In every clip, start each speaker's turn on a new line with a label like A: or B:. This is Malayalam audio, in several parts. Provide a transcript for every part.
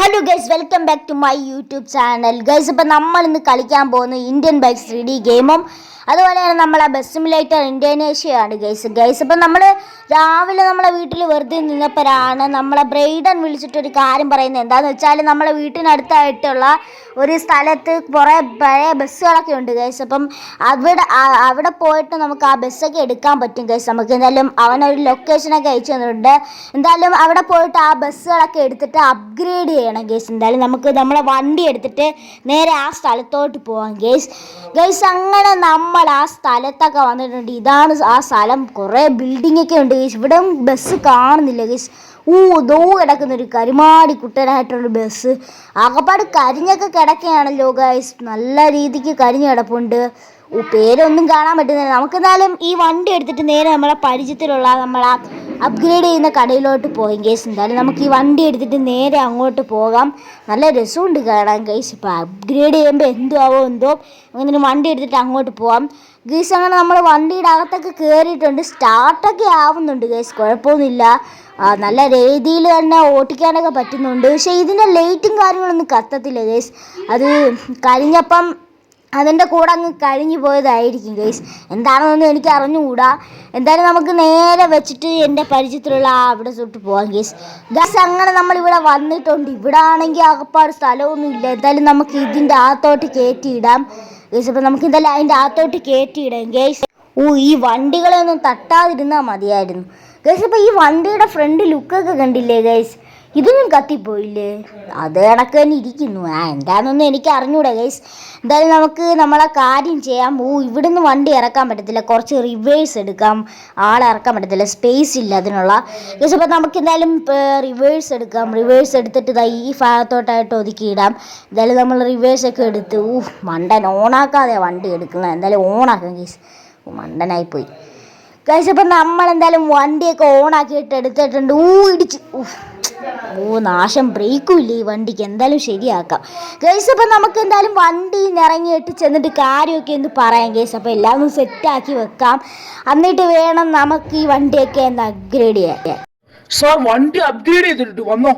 A: Hello guys, welcome back to my YouTube channel. Guys, ഇപ്പം നമ്മൾ ഇന്ന് കളിക്കാൻ പോകുന്ന ഇന്ത്യൻ ബൈക്സ് 3D ഗെയിമും അതുപോലെ തന്നെ നമ്മളെ ബസ് സിമുലേറ്റർ ഇന്തോനേഷ്യയാണ് ഗൈസ്. ഇപ്പം നമ്മൾ രാവിലെ നമ്മളെ വീട്ടിൽ വെറുതെ നിന്നപ്പോഴാണ് നമ്മളെ ബ്രെയ്ഡൻ വിളിച്ചിട്ടൊരു കാര്യം പറയുന്നത്. എന്താണെന്ന് വെച്ചാൽ നമ്മളെ വീട്ടിനടുത്തായിട്ടുള്ള ഒരു സ്ഥലത്ത് കുറേ പഴയ ബസ്സുകളൊക്കെ ഉണ്ട് ഗൈസ്. അപ്പം അവിടെ പോയിട്ട് നമുക്ക് ആ ബസ്സൊക്കെ എടുക്കാൻ പറ്റും ഗൈസ്. നമുക്ക് എന്തായാലും അവനൊരു ലൊക്കേഷനൊക്കെ അയച്ചു തന്നിട്ടുണ്ട്. എന്തായാലും അവിടെ പോയിട്ട് ആ ബസ്സുകളൊക്കെ എടുത്തിട്ട് അപ്ഗ്രേഡ് ചെയ്യണം ഗൈസ്. എന്തായാലും നമുക്ക് നമ്മളെ വണ്ടി എടുത്തിട്ട് നേരെ ആ സ്ഥലത്തോട്ട് പോവാം ഗൈസ്. അങ്ങനെ നമ്മൾ ആ സ്ഥലത്തൊക്കെ വന്നിട്ടുണ്ട്. ഇതാണ് ആ സ്ഥലം. കുറേ ബിൽഡിംഗ് ഒക്കെ ഉണ്ട് ഗൈസ്. ഇവിടെ ബസ് കാണുന്നില്ല ഗൈസ്. ദോ കിടക്കുന്നൊരു കരിമാടി കുട്ടനായിട്ടുള്ള ബസ്. ആകപ്പാട് കരിഞ്ഞൊക്കെ കിടക്കുകയാണല്ലോ ഗൈസ്. നല്ല രീതിക്ക് കരിഞ്ഞ് കിടപ്പുണ്ട്. പേരൊന്നും കാണാൻ പറ്റുന്നില്ല. നമുക്കെന്തായാലും ഈ വണ്ടി എടുത്തിട്ട് നേരെ നമ്മളെ പരിചയത്തിലുള്ള നമ്മളെ അപ്ഗ്രേഡ് ചെയ്യുന്ന കടയിലോട്ട് പോയി ഗൈസ്. എന്തായാലും നമുക്ക് ഈ വണ്ടി എടുത്തിട്ട് നേരെ അങ്ങോട്ട് പോകാം. നല്ല രസമുണ്ട് കാണാൻ ഗൈസ്. ഇപ്പോൾ അപ്ഗ്രേഡ് ചെയ്യുമ്പോൾ എന്തോ അങ്ങനെ വണ്ടി എടുത്തിട്ട് അങ്ങോട്ട് പോകാം ഗൈസ്. അങ്ങനെ നമ്മൾ വണ്ടിയുടെ അകത്തൊക്കെ കയറിയിട്ടുണ്ട്. സ്റ്റാർട്ടൊക്കെ ആവുന്നുണ്ട് ഗൈസ്, കുഴപ്പമൊന്നുമില്ല. നല്ല രീതിയിൽ തന്നെ ഓട്ടിക്കാനൊക്കെ പറ്റുന്നുണ്ട്. പക്ഷേ ഇതിൻ്റെ ലൈറ്റും കാര്യങ്ങളൊന്നും കത്തത്തില്ല ഗൈസ്. അത് കഴിഞ്ഞപ്പം അതിൻ്റെ കൂടെ അങ്ങ് കഴിഞ്ഞു പോയതായിരിക്കും ഗൈസ്. എന്താണെന്നൊന്നും എനിക്ക് അറിഞ്ഞുകൂടാ. എന്തായാലും നമുക്ക് നേരെ വെച്ചിട്ട് എൻ്റെ പരിചയത്തിലുള്ള അവിടെ തൊട്ട് പോകാം ഗൈസ്. അങ്ങനെ നമ്മളിവിടെ വന്നിട്ടുണ്ട്. ഇവിടെ ആണെങ്കിൽ അകപ്പാട് സ്ഥലമൊന്നും ഇല്ല. എന്തായാലും നമുക്ക് ഇതിൻ്റെ അകത്തോട്ട് കയറ്റിയിടാം ഗൈസ്. അപ്പം നമുക്ക് എന്തായാലും അതിൻ്റെ അകത്തോട്ട് കയറ്റിയിടാം ഗൈസ്. ഈ വണ്ടികളെ ഒന്നും തട്ടാതിരുന്നാൽ മതിയായിരുന്നു ഗൈസ്. അപ്പോൾ ഈ വണ്ടിയുടെ ഫ്രണ്ട് ലുക്കൊക്കെ കണ്ടില്ലേ ഗൈസ്? ഇതൊന്നും കത്തിപ്പോയില്ലേ? അത് കണക്ക് തന്നെ ഇരിക്കുന്നു. എന്താണെന്നൊന്നും എനിക്ക് അറിഞ്ഞൂടെ ഗൈസ്. എന്തായാലും നമുക്ക് നമ്മളെ കാര്യം ചെയ്യാം. ഇവിടുന്ന് വണ്ടി ഇറക്കാൻ പറ്റത്തില്ല. കുറച്ച് റിവേഴ്സ് എടുക്കാം. ആളെ ഇറക്കാൻ പറ്റത്തില്ല, സ്പേസ് ഇല്ല അതിനുള്ള ഗൈസ്. അപ്പോൾ നമുക്ക് എന്തായാലും റിവേഴ്സ് എടുക്കാം. റിവേഴ്സ് എടുത്തിട്ട് ഈ ഭാഗത്തോട്ടായിട്ട് ഒതുക്കിയിടാം. എന്തായാലും നമ്മൾ റിവേഴ്സൊക്കെ എടുത്ത് മണ്ടൻ ഓണാക്കാതെ വണ്ടി എടുക്കുന്നത്. എന്തായാലും ഓണാക്കാം ഗൈസ്. മണ്ടനായിപ്പോയി ഗൈസ്. അപ്പം നമ്മളെന്തായാലും വണ്ടിയൊക്കെ ഓണാക്കിയിട്ട് എടുത്തിട്ടുണ്ട്. ഇടിച്ച് നാശം. ബ്രേക്കും ഇല്ല ഈ വണ്ടിക്ക്. എന്തായാലും ശരിയാക്കാം ഗൈസ്. അപ്പം നമുക്ക് എന്തായാലും വണ്ടി ഇറങ്ങിയിട്ട് ചെന്നിട്ട് കാര്യമൊക്കെ ഒന്ന് പറയാം ഗൈസ്. അപ്പോൾ എല്ലാം ഒന്ന് സെറ്റാക്കി വെക്കാം. എന്നിട്ട് വേണം നമുക്ക് ഈ വണ്ടിയൊക്കെ ഒന്ന് അപ്ഗ്രേഡ് ചെയ്യാൻ.
B: സാർ, വണ്ടി അപ്ഗ്രേഡ് ചെയ്തിട്ട് വന്നോ?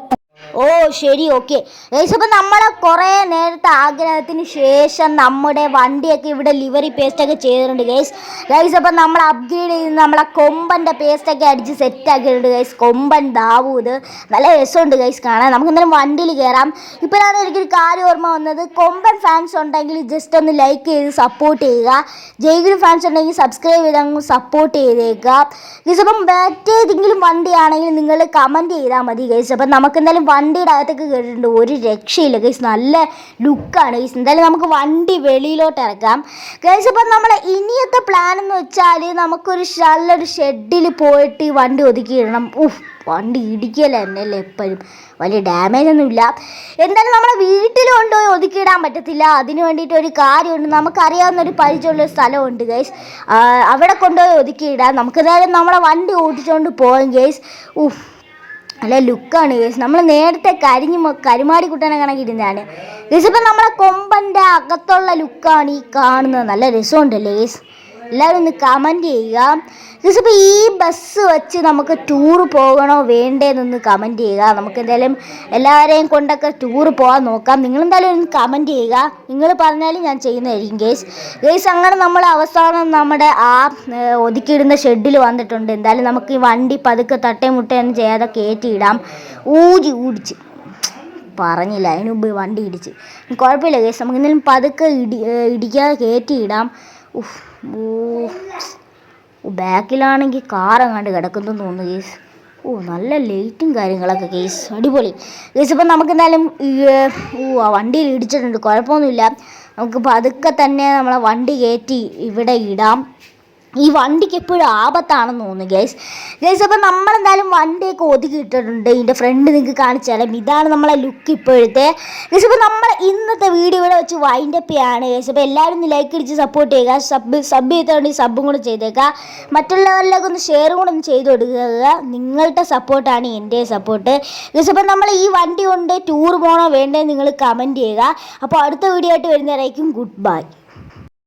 A: ശരി, ഓക്കെ ഗൈസ്. അപ്പം നമ്മളെ കുറേ നേരത്തെ ആഗ്രഹത്തിന് ശേഷം നമ്മുടെ വണ്ടിയൊക്കെ ഇവിടെ ലിവറി പേസ്റ്റൊക്കെ ചെയ്തിട്ടുണ്ട് ഗൈസ്. അപ്പം നമ്മൾ അപ്ഗ്രേഡ് ചെയ്ത് നമ്മളെ കൊമ്പൻ്റെ പേസ്റ്റൊക്കെ അടിച്ച് സെറ്റാക്കിയിട്ടുണ്ട് ഗൈസ്. കൊമ്പൻ ദാവൂദ്. നല്ല രസമുണ്ട് ഗൈസ് കാണാൻ. നമുക്ക് എന്തായാലും വണ്ടിയിൽ കയറാം. ഇപ്പോഴാണ് എനിക്കൊരു കാര്യം ഓർമ്മ വന്നത്. കൊമ്പൻ ഫാൻസ് ഉണ്ടെങ്കിൽ ജസ്റ്റ് ഒന്ന് ലൈക്ക് ചെയ്ത് സപ്പോർട്ട് ചെയ്യുക. ജയ്ഗുരു ഫാൻസ് ഉണ്ടെങ്കിൽ സബ്സ്ക്രൈബ് ചെയ്ത് അങ്ങ് സപ്പോർട്ട് ചെയ്തേക്കുക ഗൈസ്. അപ്പം മറ്റേതെങ്കിലും വണ്ടിയാണെങ്കിൽ നിങ്ങൾ കമൻറ്റ് ചെയ്താൽ മതി ഗൈസ്. അപ്പം നമുക്ക് എന്തായാലും വണ്ടിയുടെ അകത്തേക്ക് കയറിയിട്ടുണ്ട്. ഒരു രക്ഷയില്ല ഗൈസ്. നല്ല ലുക്കാണ് ഗൈസ്. എന്തായാലും നമുക്ക് വണ്ടി വെളിയിലോട്ട് ഇറക്കാം ഗൈസ്. അപ്പം നമ്മളെ ഇനിയത്തെ പ്ലാൻ എന്ന് വെച്ചാൽ നമുക്കൊരു നല്ലൊരു ഷെഡിൽ പോയിട്ട് ഈ വണ്ടി ഒതുക്കിയിടണം. വണ്ടി ഇടിക്കല തന്നെയല്ലേ എപ്പോഴും. വലിയ ഡാമേജ് ഒന്നുമില്ല. എന്തായാലും നമ്മളെ വീട്ടിൽ കൊണ്ടുപോയി ഒതുക്കിയിടാൻ പറ്റത്തില്ല. അതിന് വേണ്ടിയിട്ട് ഒരു കാര്യമുണ്ട്. നമുക്കറിയാവുന്ന ഒരു പരിചയമുള്ളൊരു സ്ഥലമുണ്ട് ഗൈസ്. അവിടെ കൊണ്ടുപോയി ഒതുക്കിയിടാം. നമുക്കെന്തായാലും നമ്മളെ വണ്ടി ഓടിച്ചുകൊണ്ട് പോകാം ഗൈസ്. നല്ല ലുക്കാണ് ഗൈസ്. നമ്മൾ നേരത്തെ കരിമാടി കുട്ടനെ കണക്കിരുന്നതാണ് ഗൈസ്. ഇപ്പം നമ്മളെ കൊമ്പൻ്റെ അകത്തുള്ള ലുക്കാണ് ഈ കാണുന്നത്. നല്ല രസമുണ്ടല്ലേ ഗൈസ്? എല്ലാവരും ഒന്ന് കമൻറ്റ് ചെയ്യുക ഗൈസ്. ഇപ്പോൾ ഈ ബസ് വെച്ച് നമുക്ക് ടൂറ് പോകണോ വേണ്ടേന്നൊന്ന് കമൻറ്റ് ചെയ്യുക. നമുക്ക് എന്തായാലും എല്ലാവരെയും കൊണ്ടൊക്കെ ടൂറ് പോകാൻ നോക്കാം. നിങ്ങളെന്തായാലും ഒന്ന് കമൻറ്റ് ചെയ്യുക. നിങ്ങൾ പറഞ്ഞാലും ഞാൻ ചെയ്യുന്നതായിരിക്കും ഗൈസ്. അങ്ങനെ നമ്മൾ അവസാനം നമ്മുടെ ആ ഒതുക്കിയിടുന്ന ഷെഡിൽ വന്നിട്ടുണ്ട്. എന്തായാലും നമുക്ക് ഈ വണ്ടി പതുക്കെ തട്ടേ മുട്ടയൊന്നും ചെയ്യാതെ കയറ്റിയിടാം. ഊടിച്ച് പറഞ്ഞില്ല, അതിന് മുമ്പ് വണ്ടി ഇടിച്ച്. കുഴപ്പമില്ല ഗൈസ്. നമുക്ക് എന്തായാലും പതുക്കെ ഇടിക്കാതെ കയറ്റിയിടാം. ബാക്കിലാണെങ്കിൽ കാറങ്ങാണ്ട് കിടക്കുന്നു തോന്നുന്നു ഗൈസ്. നല്ല ലൈറ്റും കാര്യങ്ങളൊക്കെ ഗൈസ്. അടിപൊളി ഗൈസ്. അപ്പം നമുക്ക് എന്തായാലും ആ വണ്ടിയിൽ ഇടിച്ചിട്ടുണ്ട്. കുഴപ്പമൊന്നുമില്ല. നമുക്ക് പതുക്കെ തന്നെ നമ്മളെ വണ്ടി കയറ്റി ഇവിടെ ഇടാം. ഈ വണ്ടിക്ക് എപ്പോഴും ആപത്താണെന്ന് തോന്നുന്നു ഗൈസ്. അപ്പം നമ്മളെന്തായാലും വണ്ടിയൊക്കെ ഒതുക്കിയിട്ടിട്ടുണ്ട്. ഇതിൻ്റെ ഫ്രണ്ട് നിങ്ങൾക്ക് കാണിച്ചാലും ഇതാണ് നമ്മളെ ലുക്ക് ഇപ്പോഴത്തെ ഗൈസ്. അപ്പോൾ നമ്മൾ ഇന്നത്തെ വീഡിയോ ഇവിടെ വെച്ച് വൈൻഡപ്പ് ചെയ്യാണ് ഗൈസ്. അപ്പോൾ എല്ലാവരും ഒന്ന് ലൈക്ക് അടിച്ച് സപ്പോർട്ട് ചെയ്യുക. സബ് ചെയ്തിട്ടുണ്ടെങ്കിൽ സബും കൂടെ ചെയ്തേക്കുക. മറ്റുള്ളവരിലേക്ക് ഒന്ന് ഷെയറും കൂടെ ഒന്ന് ചെയ്ത് കൊടുക്കുക. നിങ്ങളുടെ സപ്പോർട്ടാണ് എൻ്റെ സപ്പോർട്ട് ഗൈസ്. അപ്പോൾ നമ്മൾ ഈ വണ്ടി കൊണ്ട് ടൂർ പോകണോ വേണ്ടേ നിങ്ങൾ കമൻറ്റ് ചെയ്യുക. അപ്പോൾ അടുത്ത വീഡിയോ ആയിട്ട് വരുന്നവരായിരിക്കും. Good bye.